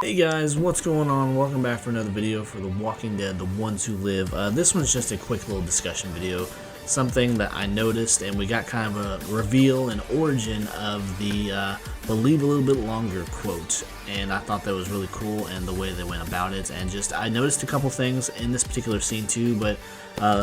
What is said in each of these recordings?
Hey guys, what's going on? Welcome back for another video for The Walking Dead, The Ones Who Live. This one's just a quick little discussion video, something that I noticed, and we got kind of a reveal and origin of the believe a little bit longer quote, and I thought that was really cool and the way they went about it, and just I noticed a couple things in this particular scene too, but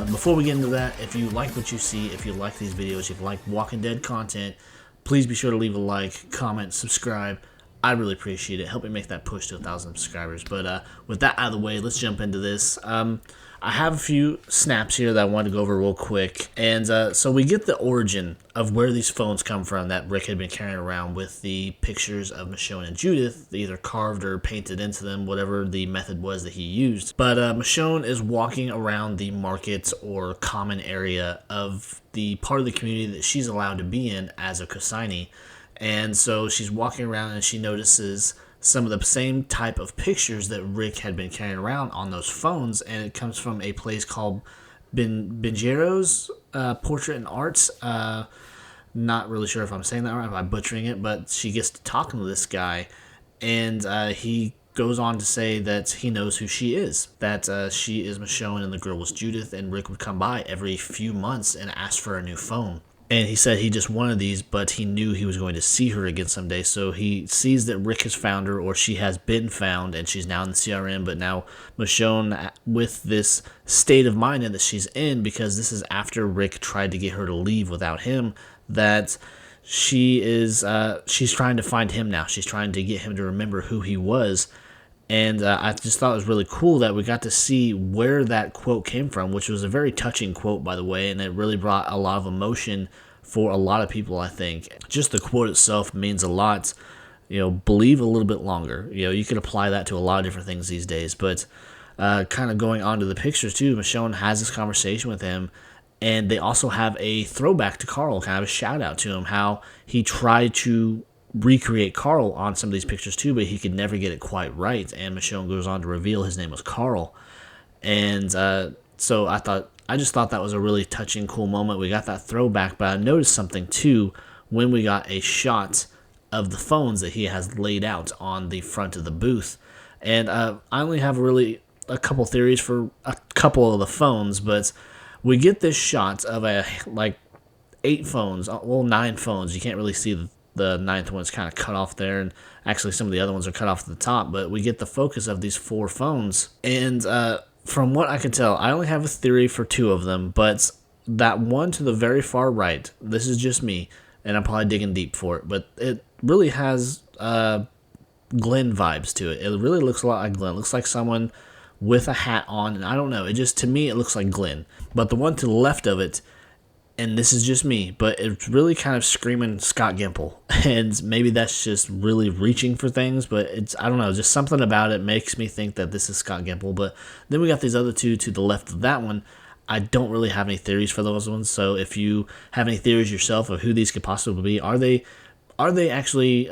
before we get into that, if you like what you see, if you like these videos, if you like Walking Dead content, please be sure to leave a like, comment, subscribe. I really appreciate it. Help me make that push to 1,000 subscribers. But with that out of the way, let's jump into this. I have a few snaps here that I wanted to go over real quick. And so we get the origin of where these phones come from that Rick had been carrying around with the pictures of Michonne and Judith, either carved or painted into them, whatever the method was that he used. But Michonne is walking around the market or common area of the part of the community that she's allowed to be in as a Cosigny. And so she's walking around and she notices some of the same type of pictures that Rick had been carrying around on those phones, and it comes from a place called Benjero's Portrait and Arts. Not really sure if I'm saying that right, if I'm butchering it, but she gets to talking to this guy, and he goes on to say that he knows who she is, that she is Michonne and the girl was Judith, and Rick would come by every few months and ask for a new phone. And he said he just wanted these, but he knew he was going to see her again someday. So he sees that Rick has found her, or she has been found, and she's now in the CRM. But now Michonne, with this state of mind that she's in, because this is after Rick tried to get her to leave without him, that she's trying to find him now. She's trying to get him to remember who he was. And I just thought it was really cool that we got to see where that quote came from, which was a very touching quote, by the way, and it really brought a lot of emotion for a lot of people, I think. Just the quote itself means a lot. You know, believe a little bit longer. You know, you could apply that to a lot of different things these days. But kind of going on to the pictures, too, Michonne has this conversation with him, and they also have a throwback to Carl, kind of a shout-out to him, how he tried to recreate Carl on some of these pictures too, but he could never get it quite right. And Michonne goes on to reveal his name was Carl. And so I just thought that was a really touching, cool moment. We got that throwback, but I noticed something too when we got a shot of the phones that he has laid out on the front of the booth. And I only have really a couple theories for a couple of the phones, but we get this shot of like 8 phones, well 9 phones. You can't really see the 9th one's kind of cut off there, and actually some of the other ones are cut off at the top, but we get the focus of these 4 phones. And from what I can tell, I only have a theory for 2 of them, but that one to the very far right, this is just me, and I'm probably digging deep for it, but it really has Glenn vibes to it. It really looks a lot like Glenn. It looks like someone with a hat on, and I don't know, to me it looks like Glenn. But the one to the left of it, and this is just me, but it's really kind of screaming Scott Gimple. And maybe that's just really reaching for things, but I don't know, just something about it makes me think that this is Scott Gimple. But then we got these other 2 to the left of that one. I don't really have any theories for those ones, so if you have any theories yourself of who these could possibly be, are they actually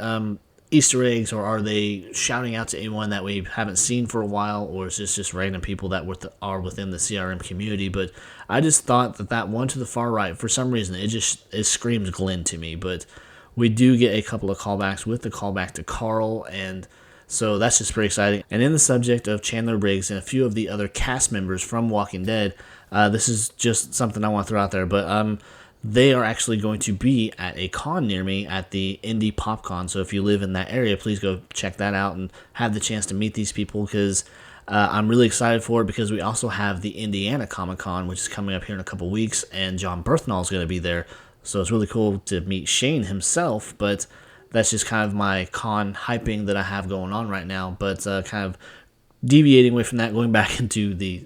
Easter eggs, or are they shouting out to anyone that we haven't seen for a while, or is this just random people that are within the CRM community? But I just thought that one to the far right, for some reason, it screams Glenn to me. But we do get a couple of callbacks with the callback to Carl, and so that's just pretty exciting. And in the subject of Chandler Riggs and a few of the other cast members from Walking Dead, this is just something I want to throw out there, but they are actually going to be at a con near me at the Indy PopCon. So if you live in that area, please go check that out and have the chance to meet these people, because I'm really excited for it, because we also have the Indiana Comic Con, which is coming up here in a couple weeks, and John Berthnall is going to be there. So it's really cool to meet Shane himself, but that's just kind of my con hyping that I have going on right now. But kind of deviating away from that, going back into the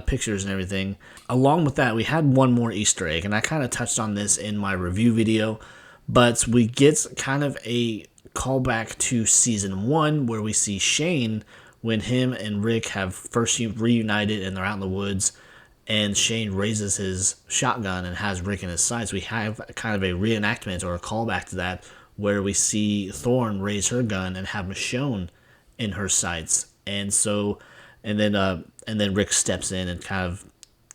pictures and everything. Along with that, we had one more Easter egg, and I kind of touched on this in my review video, but we get kind of a callback to season 1, where we see Shane when him and Rick have first reunited and they're out in the woods, and Shane raises his shotgun and has Rick in his sights. We have kind of a reenactment or a callback to that, where we see Thorne raise her gun and have Michonne in her sights. And so, and then Rick steps in and kind of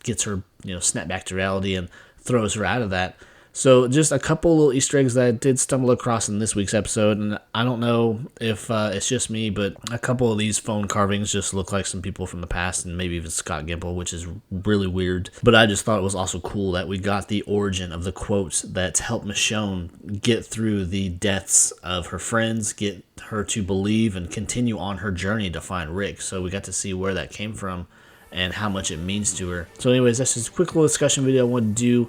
gets her, snapped back to reality and throws her out of that. So just a couple little Easter eggs that I did stumble across in this week's episode, and I don't know if it's just me, but a couple of these phone carvings just look like some people from the past, and maybe even Scott Gimple, which is really weird. But I just thought it was also cool that we got the origin of the quotes that helped Michonne get through the deaths of her friends, get her to believe and continue on her journey to find Rick. So we got to see where that came from and how much it means to her. So anyways, that's just a quick little discussion video I wanted to do.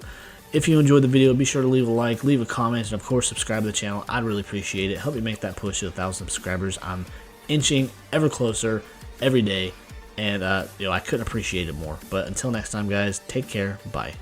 If you enjoyed the video, be sure to leave a like, leave a comment, and of course subscribe to the channel. I'd really appreciate it. Help me make that push to 1,000 subscribers. I'm inching ever closer every day, and I couldn't appreciate it more. But until next time, guys, take care. Bye.